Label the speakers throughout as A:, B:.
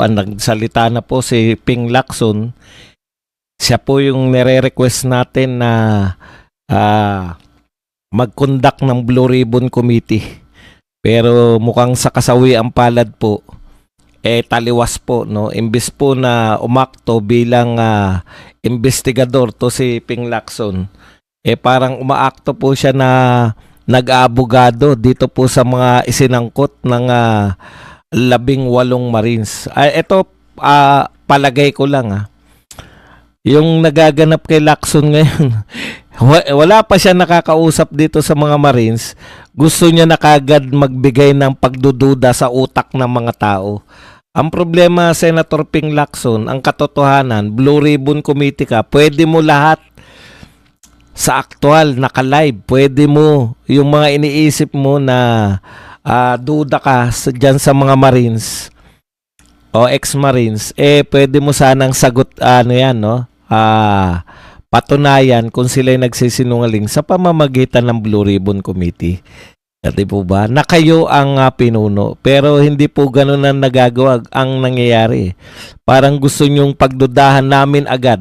A: nagsalita na po si Ping Lacson. Siya po yung nire-request natin na mag-conduct ng Blue Ribbon Committee. Pero mukhang sa kasawiang palad po, taliwas po, no? Imbis po na umakto bilang investigador to si Ping Lacson, parang umaakto po siya na nag-aabogado dito po sa mga isinangkot ng 18 Marines. Ito, palagay ko lang yung nagaganap kay Lacson ngayon, wala pa siya nakakausap dito sa mga Marines. Gusto niya na kagad magbigay ng pagdududa sa utak ng mga tao. Ang problema, Senator Ping Lacson, ang katotohanan, Blue Ribbon Committee ka, pwede mo lahat sa aktual, naka-live. Pwede mo yung mga iniisip mo na duda ka dyan sa mga Marines o ex-Marines, pwede mo sanang sagot, patunayan kung sila'y nagsisinungaling sa pamamagitan ng Blue Ribbon Committee. Di po ba? Na kayo ang pinuno. Pero hindi po ganun ang nagagawa ang nangyayari. Parang gusto nyong pagdudahan namin agad.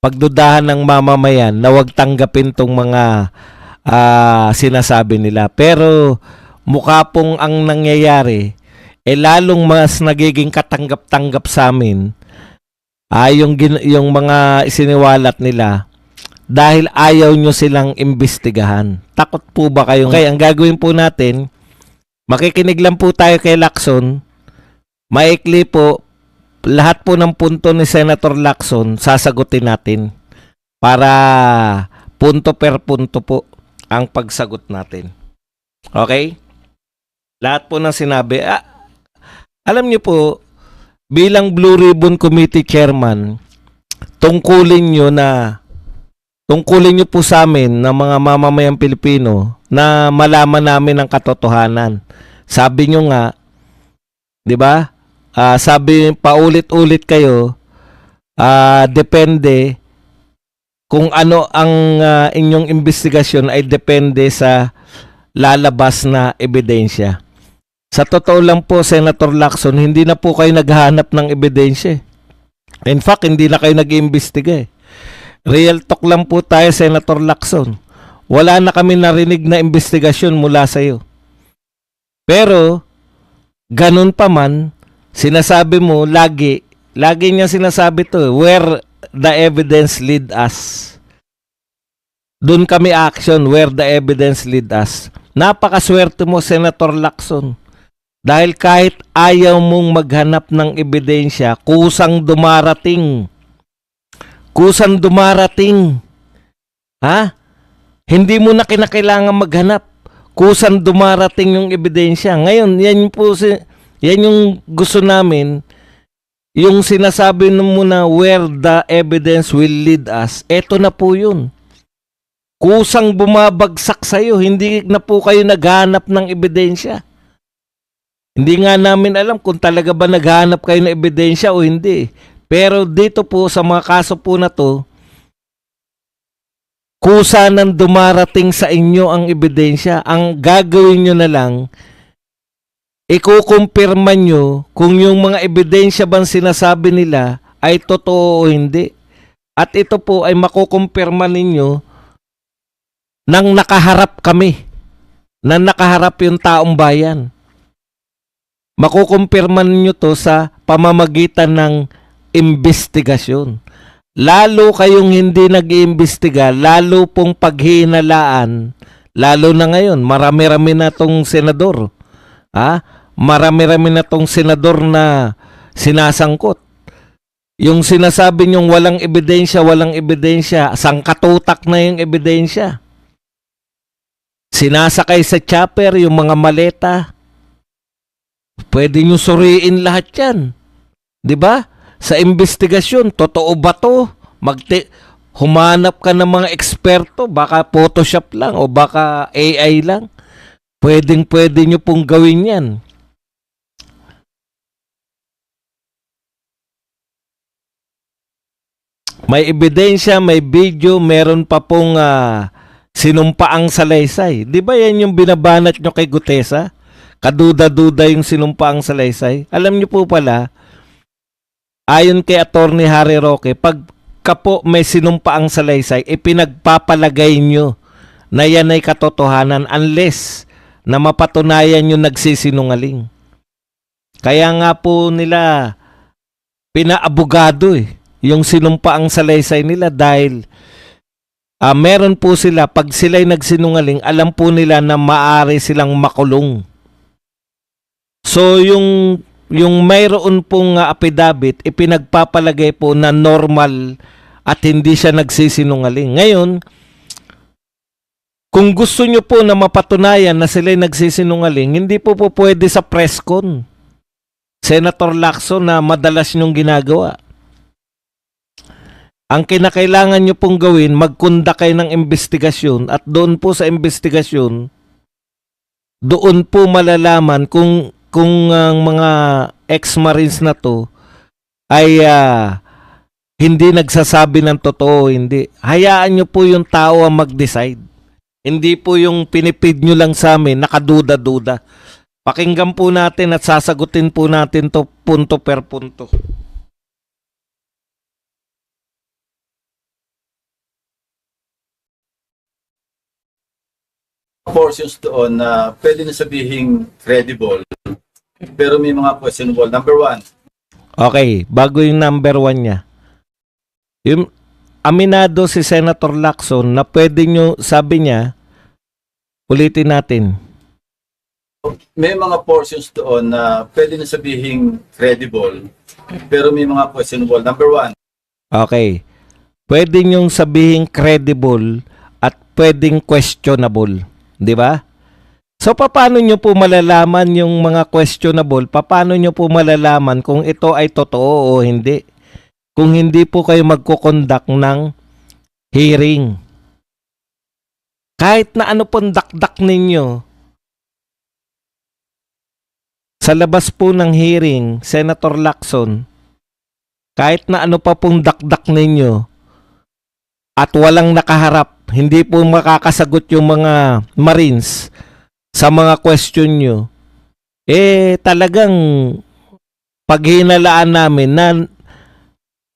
A: Pagdudahan ng mamamayan na wag tanggapin tong mga sinasabi nila. Pero mukha pong ang nangyayari, lalong mas nagiging katanggap-tanggap sa amin yung mga isiniwalat nila dahil ayaw nyo silang imbestigahan. Takot po ba kayo? Kaya ang gagawin po natin, makikinig lang po tayo kay Lacson. Maikli po, lahat po ng punto ni Senator Lacson, sasagutin natin para punto per punto po ang pagsagot natin. Okay? Lahat po ng sinabi. Alam niyo po, bilang Blue Ribbon Committee Chairman, tungkulin nyo po sa amin ng mga mamamayang Pilipino na malaman namin ang katotohanan. Sabi nyo nga, di ba? Sabi paulit-ulit kayo, depende kung ano ang inyong investigasyon ay depende sa lalabas na ebidensya. Sa totoo lang po, Senator Lacson, hindi na po kayo naghahanap ng ebidensya. In fact, hindi na kayo nag-iimbestiga. Real talk lang po tayo, Senator Lacson. Wala na kami narinig na investigasyon mula sa iyo. Pero, ganun pa man, sinasabi mo, lagi niya sinasabi to, where the evidence lead us. Doon kami action, where the evidence lead us. Napakaswerte mo, Senator Lacson. Dahil kahit ayaw mong maghanap ng ebidensya, kusang dumarating. Kusang dumarating. Hindi mo na kinakailangan maghanap. Kusang dumarating yung ebidensya. Ngayon, yan yung gusto namin. Yung sinasabi mo na where the evidence will lead us, eto na po yun. Kusang bumabagsak sa'yo. Hindi na po kayo naghanap ng ebidensya. Hindi nga namin alam kung talaga ba naghanap kayo ng ebidensya o hindi. Pero dito po sa mga kaso po na to, kusa nang dumarating sa inyo ang ebidensya. Ang gagawin nyo na lang, ikukumpirma nyo kung yung mga ebidensya bang sinasabi nila ay totoo o hindi. At ito po ay makukumpirma ninyo nang nakaharap kami. Nang nakaharap yung taong bayan. Makukumpirma ninyo to sa pamamagitan ng investigasyon. Lalo kayong hindi nag-iimbestiga, lalo pong paghihinalaan, lalo na ngayon, marami-rami na tong senador. Marami-rami na tong senador na sinasangkot. Yung sinasabi nyong walang ebidensya, sangkatutak na yung ebidensya. Sinasakay sa chopper yung mga maleta. Pwede nyo suriin lahat yan. Diba? Sa investigasyon, totoo ba to? Humanap ka ng mga eksperto, baka Photoshop lang o baka AI lang. Pwede nyo pong gawin yan. May ebidensya, may video, meron pa pong sinumpaang salaysay. Di ba yan yung binabanat nyo kay Gutesa? Kaduda-duda yung sinumpaang salaysay. Alam niyo po pala, ayon kay Attorney Harry Roque, pagka po may sinumpaang salaysay, ipinagpapalagay nyo na yan ay katotohanan unless na mapatunayan yung nagsisinungaling. Kaya nga po nila pinaabogado yung sinumpaang salaysay nila dahil meron po sila, pag sila'y nagsinungaling, alam po nila na maaari silang makulong. So yung mayroon pong affidavit, ipinagpapalagay po na normal at hindi siya nagsisinungaling. Ngayon, kung gusto nyo po na mapatunayan na sila'y nagsisinungaling, hindi po pwede sa press con. Senator Lacson, na madalas nyong ginagawa. Ang kinakailangan nyo pong gawin, magkundak kayo ng investigasyon at doon po sa investigasyon, doon po malalaman kung ang mga ex-marines na to ay hindi nagsasabi ng totoo, hindi. Hayaan nyo po yung tao ang mag-decide. Hindi po yung pinipid nyo lang sa amin, nakaduda-duda. Pakinggan po natin at sasagutin po natin to punto per punto.
B: Portions doon na pwede na sabihing credible, pero may mga questionable. Number one.
A: Okay, bago yung number 1 niya. Yung aminado si Senator Lacson na pwede nyo, sabi niya, ulitin natin.
B: May mga portions doon na pwede na sabihing credible, pero may mga questionable. Number one.
A: Okay. Pwede nyong sabihin credible at pwedeng questionable. Di ba? So, paano nyo po malalaman yung mga questionable? Paano nyo po malalaman kung ito ay totoo o hindi? Kung hindi po kayo magkukondak ng hearing. Kahit na ano pong dakdak ninyo, sa labas po ng hearing, Senator Lacson, kahit na ano pa pong dakdak ninyo, at walang nakaharap, hindi po makakasagot yung mga Marines sa mga question nyo, talagang paghinalaan namin na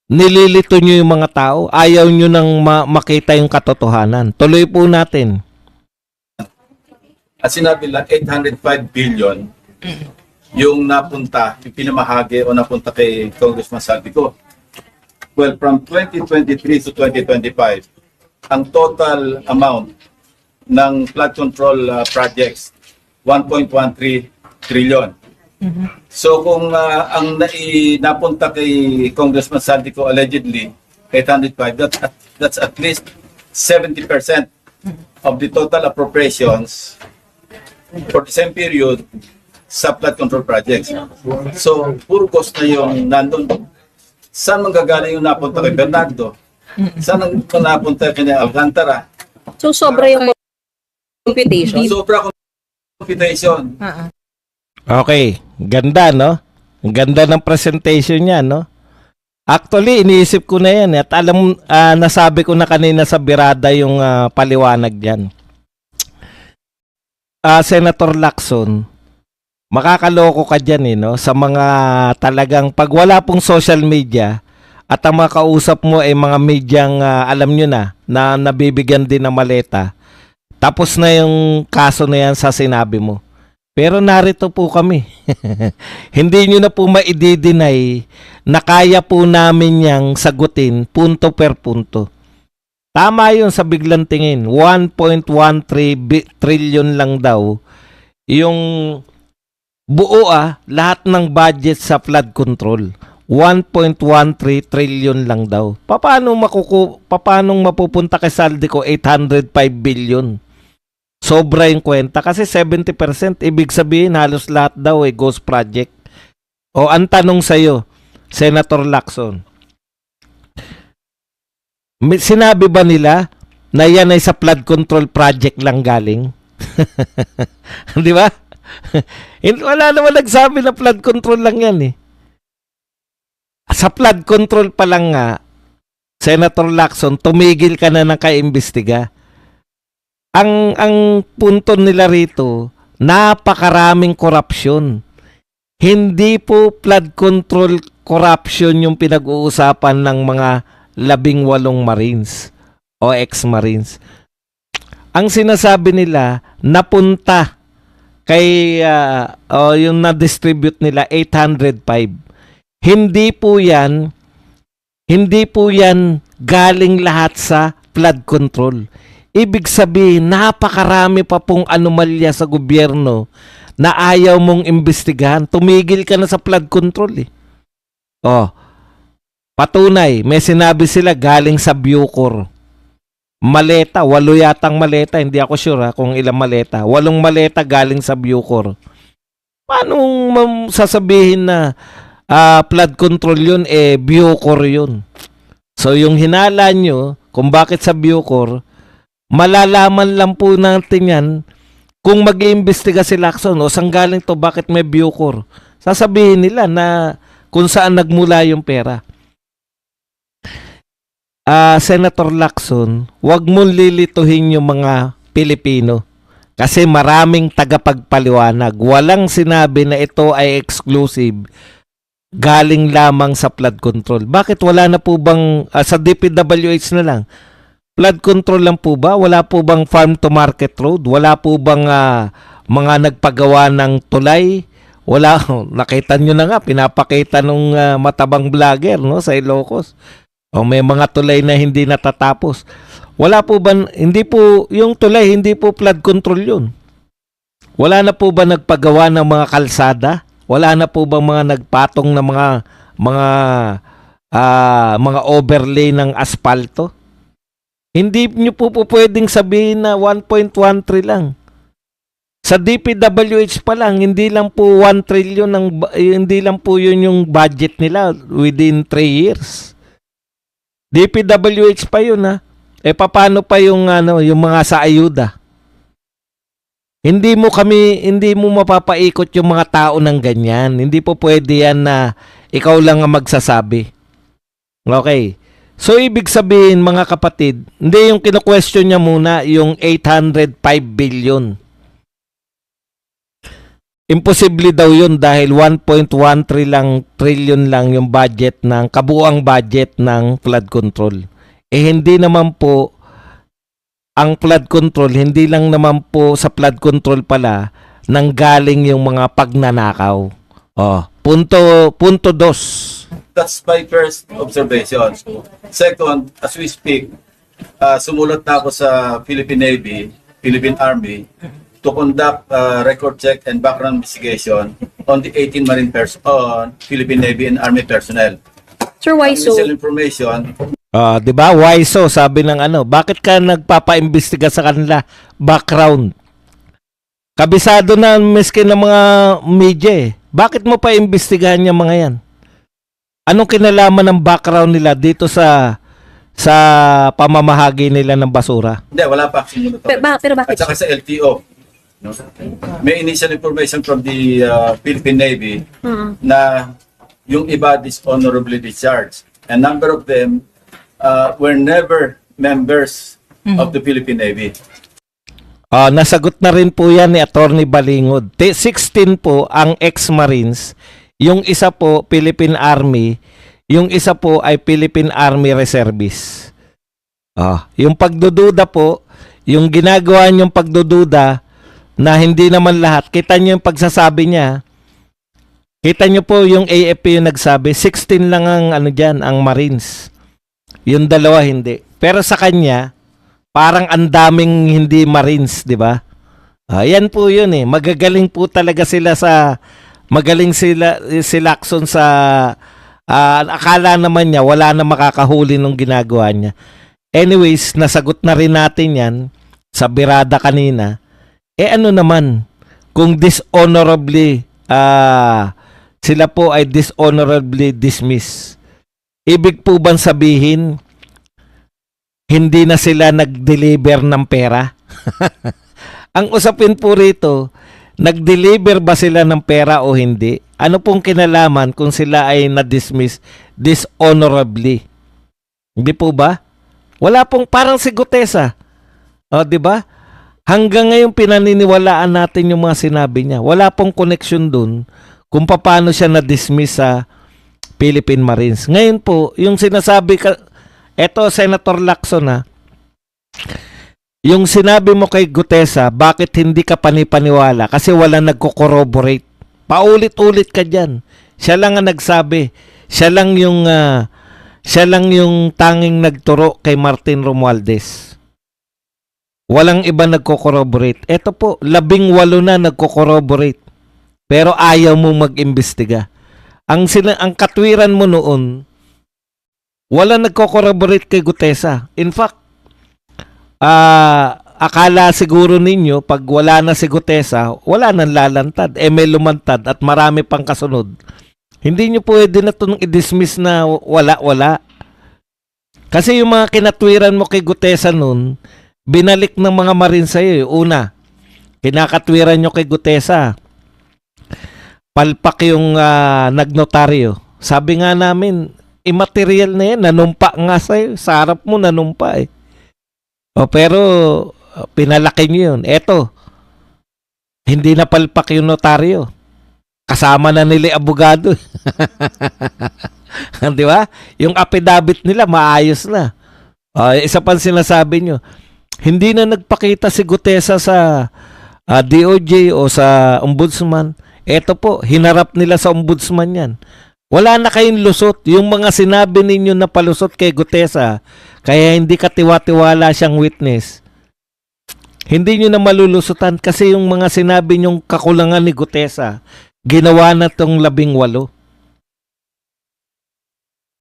A: nililito nyo yung mga tao, ayaw nyo nang makita yung katotohanan. Tuloy po natin.
B: At sinabi lang 805 billion yung napunta, yung pinamahagi o napunta kay Congressman Saldico. Well, from 2023 to 2025, ang total amount ng flood control projects, 1.13 trillion. So kung ang napunta kay Congressman Saldico allegedly 805, that's at least 70% of the total appropriations for the same period sa flood control projects. So puro cost na yung nandun. Saan manggagaling yung napunta kay Bernardo? Saan ang napunta kay Alcantara?
C: So, sobra yung computation?
B: Sobra computation.
A: Okay, ganda no? Ang ganda ng presentation niya, no? Actually, iniisip ko na yan at alam, nasabi ko na kanina sa birada yung paliwanag diyan. Senator Lacson, makakaloko ka dyan no? Sa mga talagang pag wala pong social media at ang makausap mo ay mga medyang alam nyo na nabibigyan din ng maleta. Tapos na yung kaso na yan sa sinabi mo. Pero narito po kami. Hindi nyo na po maididinay na kaya po namin yang sagutin punto per punto. Tama yun sa biglang tingin. 1.13 trillion lang daw yung buo lahat ng budget sa flood control. 1.13 trillion lang daw. Paano mapupunta kay Saldico 805 billion? Sobra yung kwenta kasi 70% ibig sabihin halos lahat daw ghost project. O ang tanong sa'yo, Senator Lacson, sinabi ba nila na yan ay sa flood control project lang galing? Di ba? Wala naman nagsabi na flood control lang yan Sa flood control pa lang nga, Senator Lacson, tumigil ka na ng kaimbestiga. Ang punto nila rito, Napakaraming korupsyon. Hindi po flood control corruption yung pinag-uusapan ng mga 18 Marines o ex-Marines. Ang sinasabi nila, napunta kay yung na-distribute nila 805. Hindi po yan galing lahat sa flood control. Ibig sabihin, napakarami pa pong anomalya sa gobyerno na ayaw mong imbestigahan. Tumigil ka na sa flood control eh. Patunay, may sinabi sila galing sa Bucor. Maleta, 8 yatang maleta, hindi ako sure kung ilang maleta. 8 maleta galing sa Bucor. Paano sasabihin na flood control yun, Bucor yun? So yung hinala nyo, kung bakit sa Bucor, malalaman lang po natin yan kung mag-iimbestiga si Lacson o saan galing to, bakit may Bucor. Sasabihin nila na kung saan nagmula yung pera. Senator Lacson, wag mong lilituhin yung mga Pilipino kasi maraming tagapagpaliwanag. Walang sinabi na ito ay exclusive galing lamang sa flood control. Bakit wala na po bang sa DPWH na lang? Flood control lang po ba? Wala po bang farm to market road? Wala po bang mga nagpagawa ng tulay? Wala. Nakita nyo na nga, pinapakita nung matabang vlogger, no, sa Ilocos. May mga tulay na hindi natatapos. Wala po ba, hindi po, yung tulay, hindi po flood control yun. Wala na po ba nagpagawa ng mga kalsada? Wala na po ba mga nagpatong na mga overlay ng asfalto? Hindi nyo po pwedeng sabihin na 1.13 lang. Sa DPWH pa lang, hindi lang po 1 trillion hindi lang po yun yung budget nila within 3 years. DPWH pa yun paano pa yung yung mga sa ayuda? Hindi mo mapapaikot yung mga tao ng ganyan. Hindi po pwede yan na ikaw lang ang magsasabi. Okay. So, ibig sabihin, mga kapatid, hindi yung kino-question niya muna, yung 805 billion. Imposible daw yun dahil 1.13 trillion lang yung budget kabuang budget ng flood control. Hindi naman po, ang flood control, hindi lang naman po sa flood control pala nanggaling yung mga pagnanakaw. Punto 2.
B: That's my first observation. Second, as we speak, sumulat na ako sa Philippine Navy, Philippine Army, to conduct record check and background investigation on the 18 Marine Philippine Navy and Army personnel.
C: Sir, why so?
B: Initial information.
A: 'Di ba? Why so? Sabi ng bakit ka nagpapaimbestiga sa kanila? Background. Kabisado na miski ng mga media eh. Bakit mo pa imbestigahan yung mga yan? Anong kinalaman ng background nila dito sa pamamahagi nila ng basura?
B: Hindi, wala pa.
C: Pero bakit?
B: At saka sa LTO. No? May initial information from the Philippine Navy na yung iba dishonorably discharged. A number of them were never members of the Philippine Navy.
A: Nasagot na rin po yan ni Attorney Balingod. 16 po ang ex-Marines. Yung isa po, Philippine Army. Yung isa po ay Philippine Army Reservists. Yung pagdududa po, yung ginagawa niyong pagdududa na hindi naman lahat. Kita niyo yung pagsasabi niya. Kita niyo po yung AFP yung nagsabi, 16 lang ang ang Marines. Yung dalawa hindi. Pero sa kanya, parang ang daming hindi Marines, di ba? Yan po yun eh. Magagaling po talaga sila magaling si Lacson sa akala naman niya wala na makakahuli nung ginagawa niya. Anyways, nasagot na rin natin yan sa birada kanina. Ano naman kung dishonorably sila po ay dishonorably dismissed. Ibig po bang sabihin hindi na sila nag-deliver ng pera? Ang usapin po rito, nag-deliver ba sila ng pera o hindi? Ano pong kinalaman kung sila ay na-dismiss dishonorably? Hindi po ba? Wala pong parang si Gutesa. 'Di ba? Hanggang ngayon pinaniniwalaan natin yung mga sinabi niya. Wala pong connection dun kung paano siya na-dismiss sa Philippine Marines. Ngayon po, yung sinasabi eto Senator Lacson yung sinabi mo kay Gutesa, bakit hindi ka panipaniwala? Kasi wala nagko-corroborate. Paulit-ulit ka dyan. Siya lang ang nagsabi. Siya lang yung tanging nagturo kay Martin Romualdez. Walang iba nagko-corroborate. Ito po, 18 na nagko-corroborate. Pero ayaw mo mag-imbestiga. Ang katwiran mo noon, wala nagko-corroborate kay Gutesa. In fact, akala siguro ninyo, pag wala na si Gutesa, wala nang lalantad. May lumantad at marami pang kasunod. Hindi nyo pwede na itong i-dismiss na wala. Kasi yung mga kinatwiran mo kay Gutesa noon, binalik ng mga Marines sa'yo. Una, kinakatwiran nyo kay Gutesa. Palpak yung nagnotaryo. Sabi nga namin, immaterial na yan. Nanumpa nga sa'yo. Sa harap mo, nanumpa eh. Pero, pinalaki nyo yun. Eto, hindi na palpak yung notaryo. Kasama na nila abogado. Di ba? Yung affidavit nila, maayos na. Isa pang sinasabi nyo, hindi na nagpakita si Gutesa sa DOJ o sa ombudsman. Eto po, hinarap nila sa ombudsman yan. Wala na kayong lusot. Yung mga sinabi ninyo na palusot kay Gutesa, kaya hindi katiwa-tiwala siyang witness. Hindi nyo na malulusutan kasi yung mga sinabi nyong kakulangan ni Gutesa, ginawa na tong 18.